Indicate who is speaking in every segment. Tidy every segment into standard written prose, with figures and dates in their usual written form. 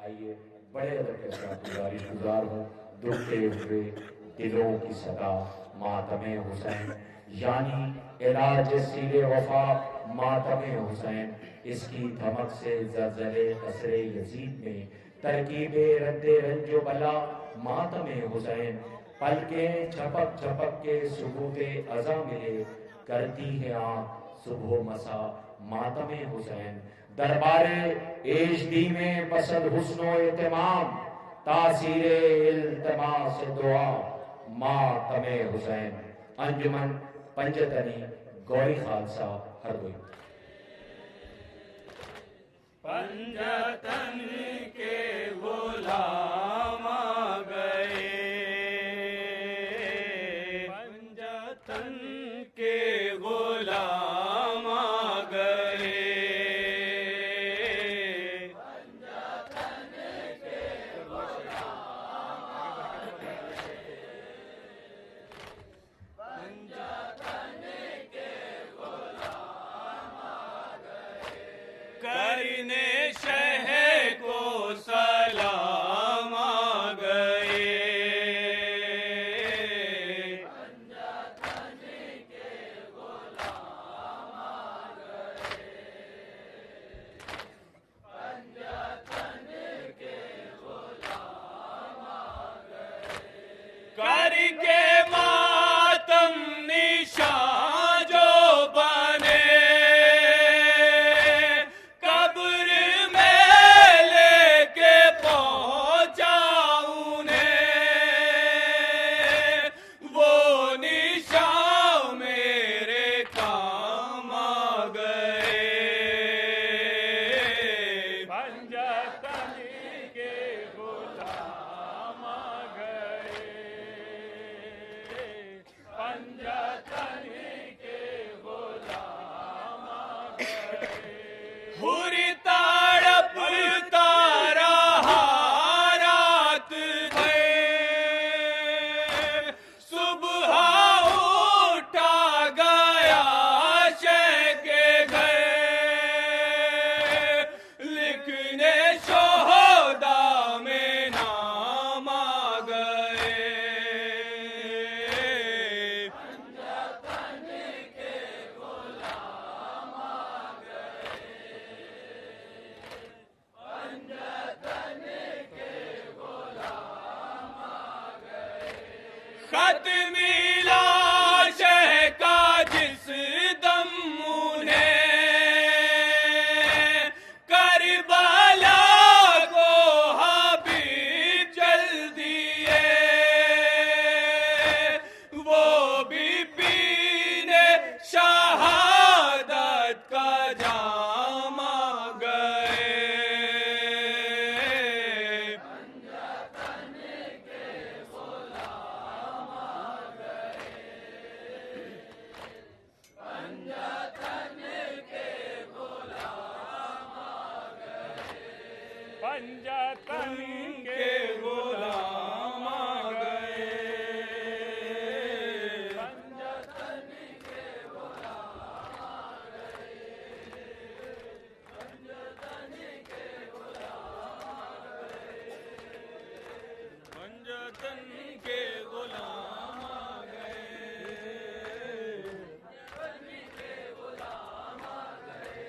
Speaker 1: आइए बड़े अदब के साथ गुजारिश हूँ, दुखते हुए दिलों की सदा मातमे हुसैन, यानी इलाज सीरे वफा मातमे हुसैन। इसकी धमक से ज़लज़ले असरे यजीद में तरकीबे रद्दे रंजो बला मातमे हुसैन। पलकें झपक झपक के सुबूते अज़ा मिले, करती है आँख सुबह मसा मातमे हुसैन। दरबारे एशदी में पसंद हुस्नो एहतमाम, तासीरे इल्तमास दुआ मातमे हुसैन। अंजुमन पंजतनी गौरी खालसा हरदोई।
Speaker 2: पंजतन के गुलाम आ गए, पंजतन के गुलाम आ गए, पंजतन के गुलाम आ गए, पंजतन के गुलाम आ गए, करने शह को सलाम आ गए, पंजतन के गुलाम आ गए, पंजतन के गुलाम आ गए, करके मातम निशान जो बने, हुरी तड़प रहा रात भर, सुबह उठा गया शह के घर, लिखने शोहदा में नाम आ गए, पंजतन के गुलाम आ गए, पंजतन के गुलाम आ गए, खत मिला शह का जिस दम उन्हें, करबला को हबीब जल दिए, वो भी पीने शहादत का जाम आ गए, पंजतन के गुलाम आ गए, पंजतन के गुलाम आ गए, पंजतन के गुलाम आ गए, पंजतन के गुलाम आ गए, पंजतन के गुलाम आ गए, पंजतन के गुलाम आ गए, पंजतन के गुलाम आ गए।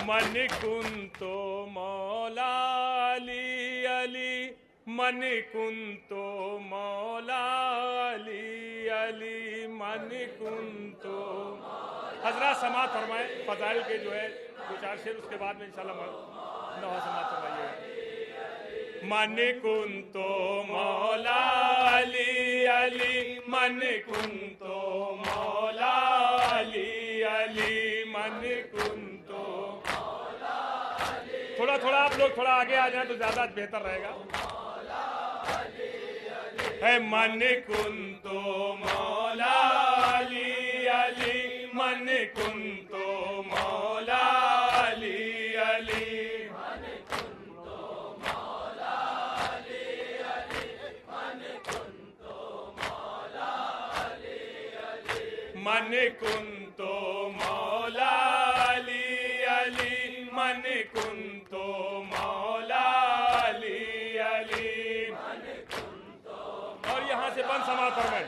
Speaker 2: मन कुंतो मौला अली अली, मन कुंतो मौला अली अली, मन कुंतो। हजरत समात फरमाए फजाइल के जो है दो चार शेर, उसके बाद में इंशाल्लाह नवा समात फरमाइएगा। मन कुंतो मौला अली अली, मन कुंतो मौला अली अली, मन कुंतो। थोड़ा थोड़ा आप लोग थोड़ा आगे आ जाए तो ज्यादा बेहतर रहेगा। है मन कुंतो मौला अली अली, मन कुंतो मौला अली अली, मन कुंतो मौला अली अली, मन कुंतो मन कुंतो मौला अली अली मन कुंतो मौला अली अली मन कुंतो। और यहाँ से बंद समाप्त फरमाएं।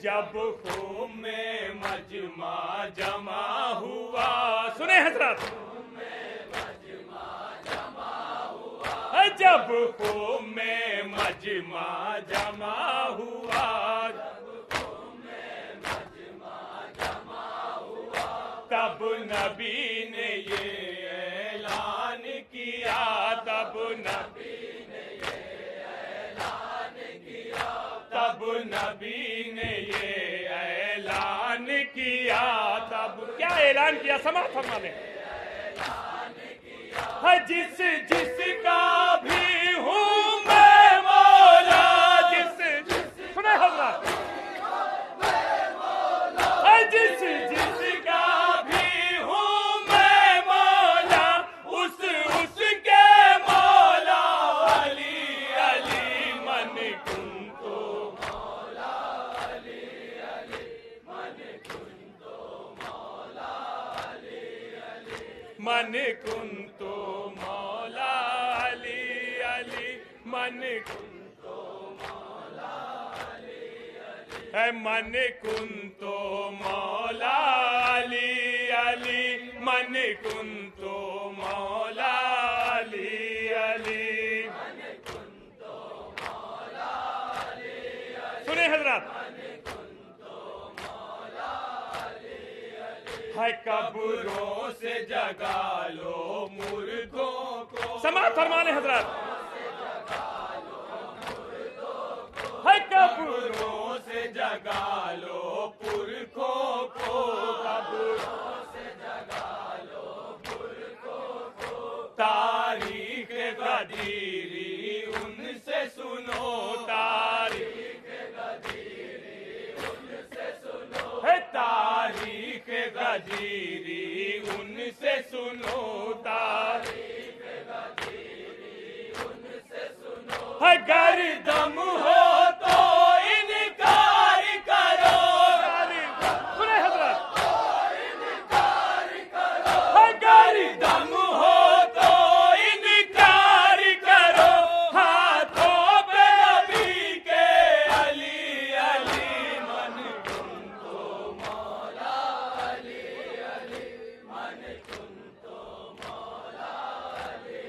Speaker 2: जब खूम में मजमा जमा हुआ, सुने हजरत, जब खूम में मजमा जमा हुआ, तब नबी ने ये ऐलान किया, तब नबी ने ये ऐलान किया, तब नबी ने ये ऐलान किया, तब क्या ऐलान किया? समाप्त फरमा लें। जिस जिसका भी हूँ मैं मौला, जिस सुने हजरत, जिस जिसका भी हूँ मैं मौला, उसके मौला अली अली मन कुंतो मौला अली अली मन कुंतो मौला अली अली मन कुंतो मौला अली अली मन कुंतो मौला अली अली है मन कुंतो मौला अली अली मन कुंतो मौला अली अली मन कुंतो मौला अली अली। सुने हजरत, है कब्रों से जगा लो मुर्दों को, समाप्त फरमा लें हजरत। है कब्रों से जगा लो पुरखों को, कब्रों से जगा लो पुरखों को, तारीख गदीरी उनसे सुनो, तारीख गदीरी उनसे सुनो, है तारीख गदीरी उनसे सुनो, तारीख गदीरी उनसे सुनो, अगर दम हो तो इनकार करो, सुने हजरत, इनकार करो, अगर दम हो तो इनकार करो, हाथों पे नबी के अली अली मन कुंतो मौला अली अली मन कुंतो मौला अली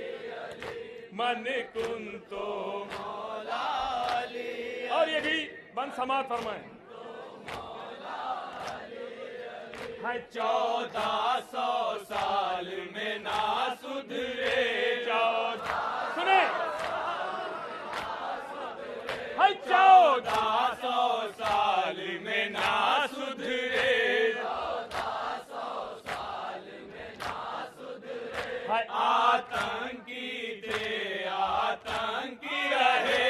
Speaker 2: अली मन कुंतो मौला अली। और ये भी बंद समाप्त फरमाएं। है 1400 साल में ना सुधरे, 14 सुने, है 1400 साल में ना सुधरे, 1400 साल में ना सुधरे, है आतंकी थे आतंकी रहे,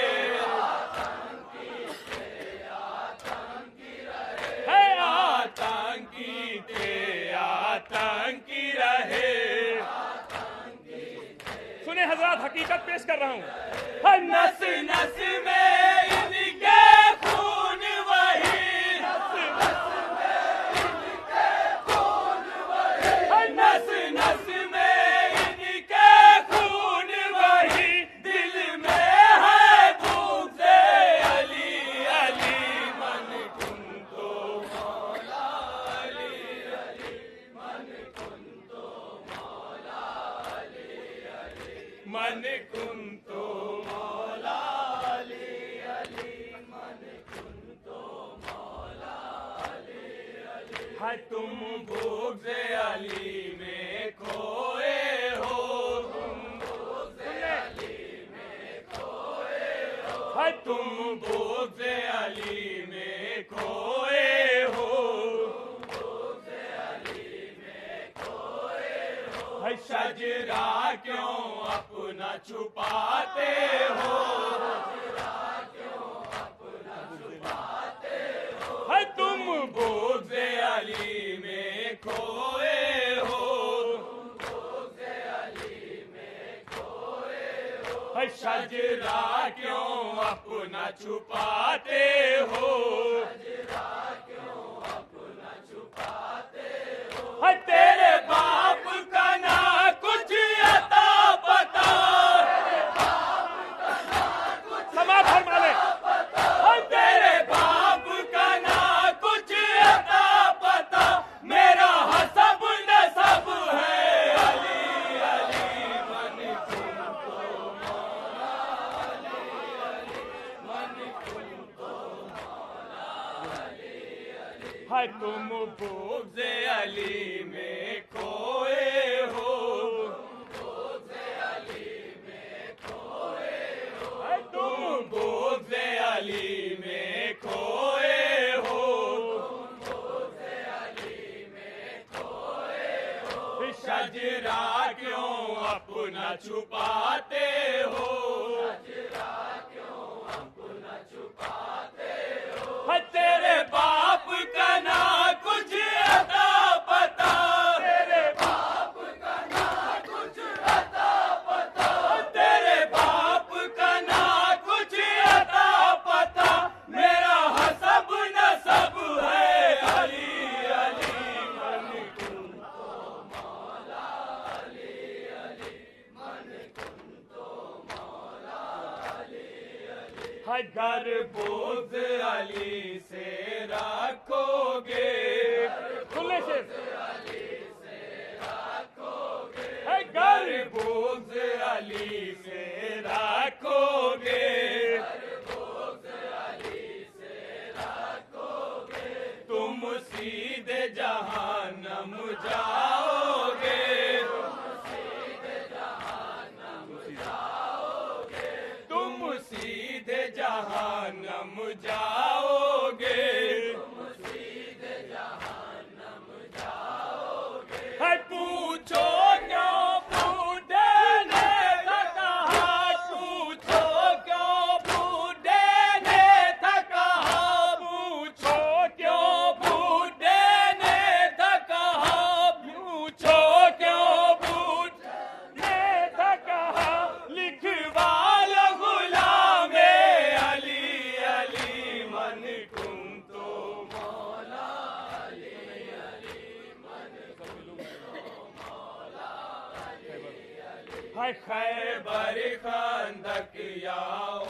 Speaker 2: आतंकी थे आतंकी रहे, है आतंकी थे आतंकी रहे, सुने हजरत, हकीकत पेश कर रहा हूँ। है नस नस में इनके खून वही, नस नस में इनके खून वही, है नस नस में इनके खून वही, दिल में है भूख से अली अली मन कुंतो मौला अली अली मन कुंतो मौला अली अली मन कुंतो मौला अली अली मन कुंतो मौला अली अली। है तुम भूख से अली में खोए हो, तुम भूख से अली में खोए हो, है तुम भूख से अली में खोए हो, भूख से अली में खोए हो, है शजरा क्यों अपना छुपाते हो, शजरा क्यों अपना छुपाते हो, है तुम भूख से अली में खोए हो, भूख से अली में खोए हो, है शजरा क्यों अपना छुपाते हो, है तेरे बाप का ना कुछ अता पता, समाज फरमा ले, है तेरे बाप का ना कुछ अता पता, मेरा हसब नसब है अली अली मन तुमको मौला, अली अली मन तुमको मौला, अली अली है तुम बुग़्ज़े अली में खोए हो, बुग़्ज़े अली में खोए हो, है तुम बुग़्ज़े अली में खोए हो, बुग़्ज़े अली में खोए हो, शजरा क्यों अपना छुपाते हो, शजरा क्यों अपना छुपाते हो, है तेरे बाप का ना कुछ अता पता, तेरे बाप का ना कुछ अता पता, तेरे बाप का ना कुछ अता पता, मेरा हसब नसब है अली अली मन तुमको मौला, अली अली मन तुमको मौला, अली अली है घर बुग़्ज़ अली से रखोगे, खुले से है घर बुग़्ज़ अली से रखोगे, तुम सीधे जहन्नम जाओगे, तुम सीधे जहन्नम जाओगे, है पूछो क्यों बूढ़े ने कहा, पूछो क्यों बूढ़े ने कहा, पूछो क्यों बूढ़े ने कहा, पूछो क्यों बूढ़े ने कहा, लिखवा लो गुलामे अली अली मन तुम तो मौला, अली अली मन है खैबर खंदक या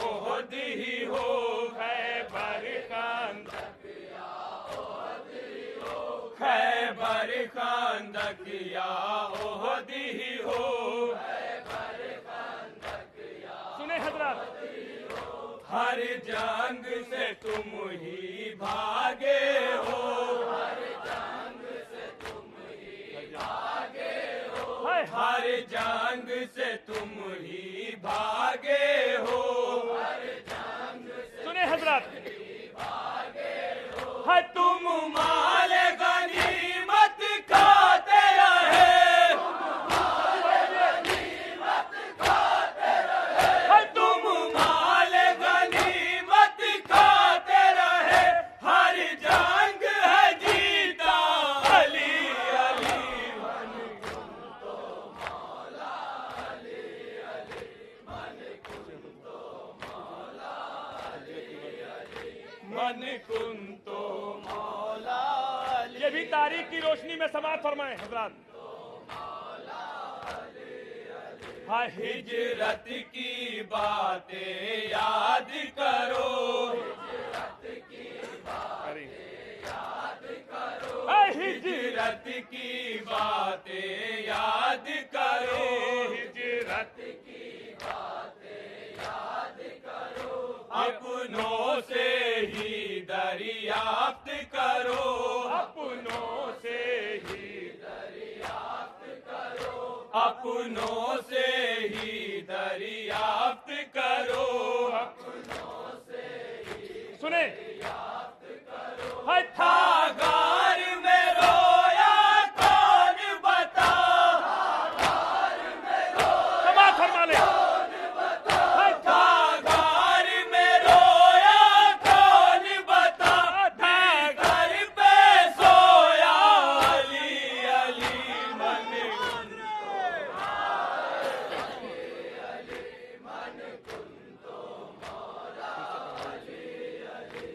Speaker 2: ओहद ही हो, खैबर खंदक या ओहद ही हो, खैबर खंदक या ओहद ही हो, खैबर खंदक या सुने हजरत, हर जंग से तुम ही भागे हो, हर जंग से तुम ही भागे हो, हर जंग से तुम ही भागे हो, हर जंग से सुने हजरत है तुम माल गनीमत खाते रहे, है तुम माल गनीमत खाते रहे, हर जंग है जीता अली अली मन तुमको मौला, अली अली मन तुमको मौला, अली अली मन कुंतो मौला, ये भी तारीख की रोशनी में समात फरमाए हजरत, हाँ हिजरत की बातें याद करो, हिजरत की बातें याद करो, हिजरत की बातें याद करो, हिजरत की बातें याद करो, अपनों से ही दरियाफ्त करो, अपनों से ही दरियाफ्त करो, अपनों से ही दरियाफ्त करो, अपनों से ही सुने दरियाफ्त करो, है था गार में रोया कौन बता, गार में रोया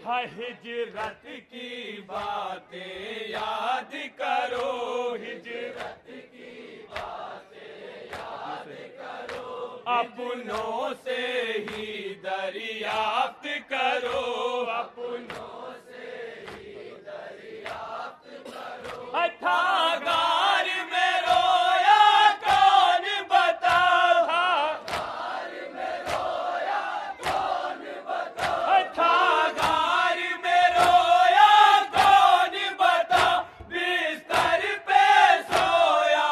Speaker 2: हाय हिजरत की बातें याद करो, हिजरत की बातें याद करो, अपनों से ही दरियाफ्त करो, अपनों से ही दरियाफ्त करो। था गार में रोया कौन बता, गार में रोया कौन बता, था गार में रोया कौन बता, बिस्तर पे सोया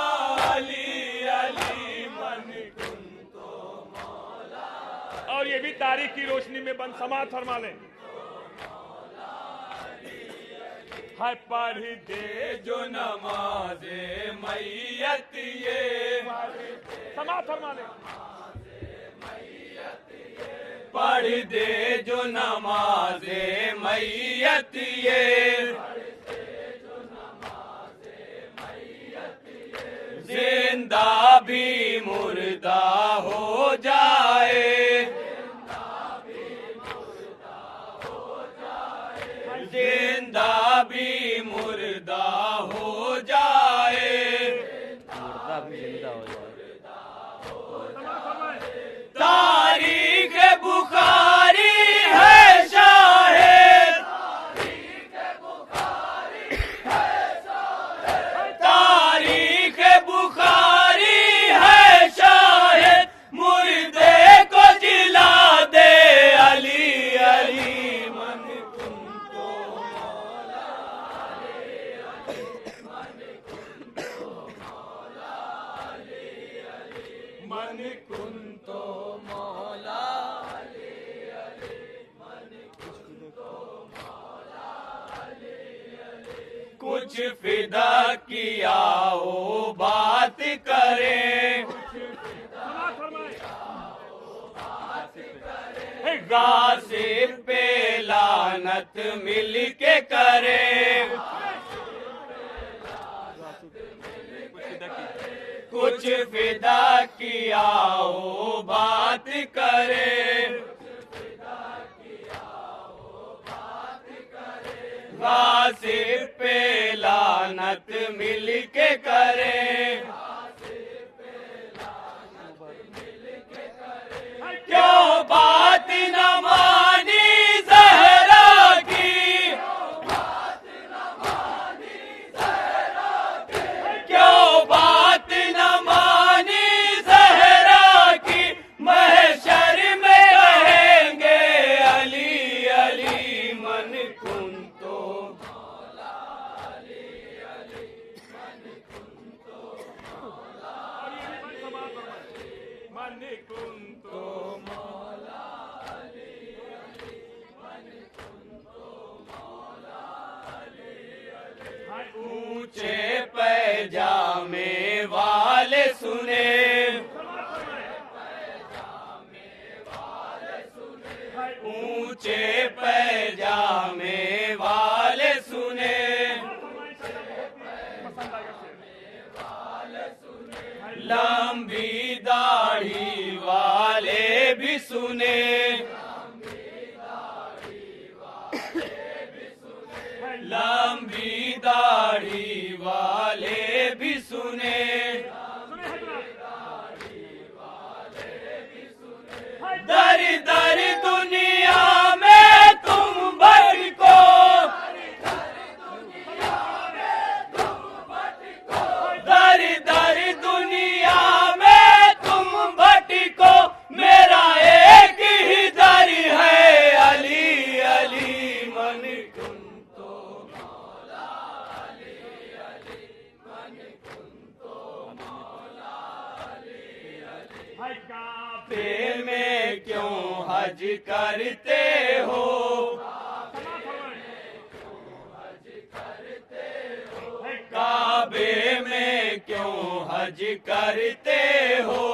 Speaker 2: अली अली मन कुन तो मौला। और ये भी तारीख की रोशनी में बंद समाज फरमा लें। हाय पढ़ दे जो नमाज़े मैयत ये, समाज फरमा ले। पढ़ दे जो नमाज़े मैयत ये, जिंदा भी मुर्दा हो जाए, जिंदा भी मुर्दा हो जाए,
Speaker 3: मुर्दा भी जिंदा हो जाए।
Speaker 2: तारीख बुखारी है शाहिद, तारीख बुखारी है शाहिद, मुर्दे को जिला दे अली अली मन कुन तो मौला, मन कुन तो मौला, कुछ फिदा किया ओ बात करें, गासिब पे लानत मिल के करें, कुछ फिदा किया ओ बात करें, गासिब पे लानत मिल के करें, क्यों बात न मानी ज़हरा की, क्यों बात न मानी ज़हरा की, महशर में कहेंगे अली अली मन कुन तो मौला, अली अली मन कुन तो मौला, मन कुन तो मौला, अली अली मन कुन तो मौला, अली अली। ऊंचे पैजामे वाले सुने, ऊंचे पैजामे वाले सुने, लंबी दाढ़ी वाले भी सुने, लंबी दाढ़ी वाले भी सुने, दर दर दुनिया में तुम भटको, दर दर दुनिया में तुम भटको, मेरा एक ही दर है अली अली मन कुन तो मौला, अली अली मन कुन तो मौला, अली अली। काबे में क्यों हज करते हो, काबे में क्यों हज करते हो,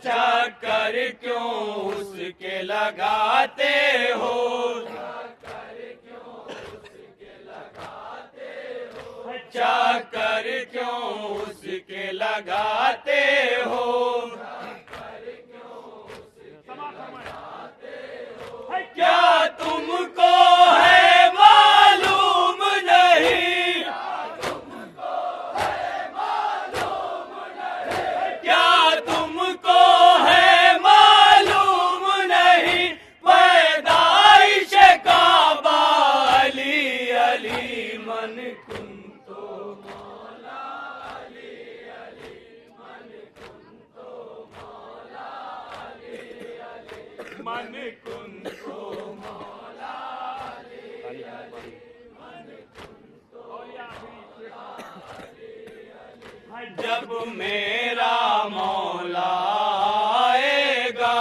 Speaker 2: चक्कर क्यों उसके लगाते हो, चक्कर क्यों उसके लगाते हो, तुमको है मालूम नहीं, क्या तुमको है मालूम नहीं, पैदाइश काबा अली अली मन कुन तो मौला अली अली मन कुन तो मौला अली अली मन कुन तो मौला अली अली मन कुन तो जब मेरा मौला आएगा,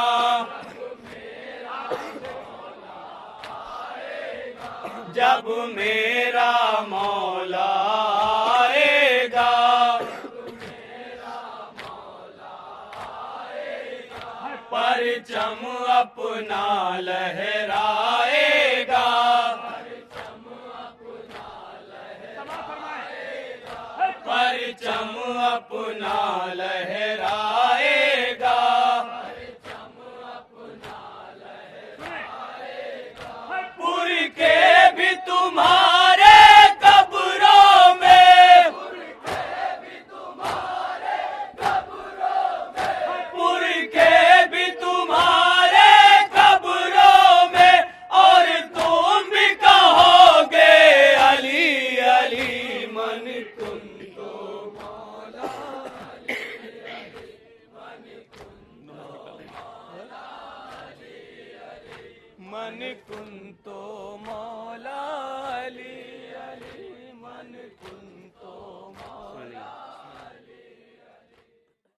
Speaker 2: जब मेरा मौला आएगा, परचम अपना लहराएगा, परचम अपना लहराएगा,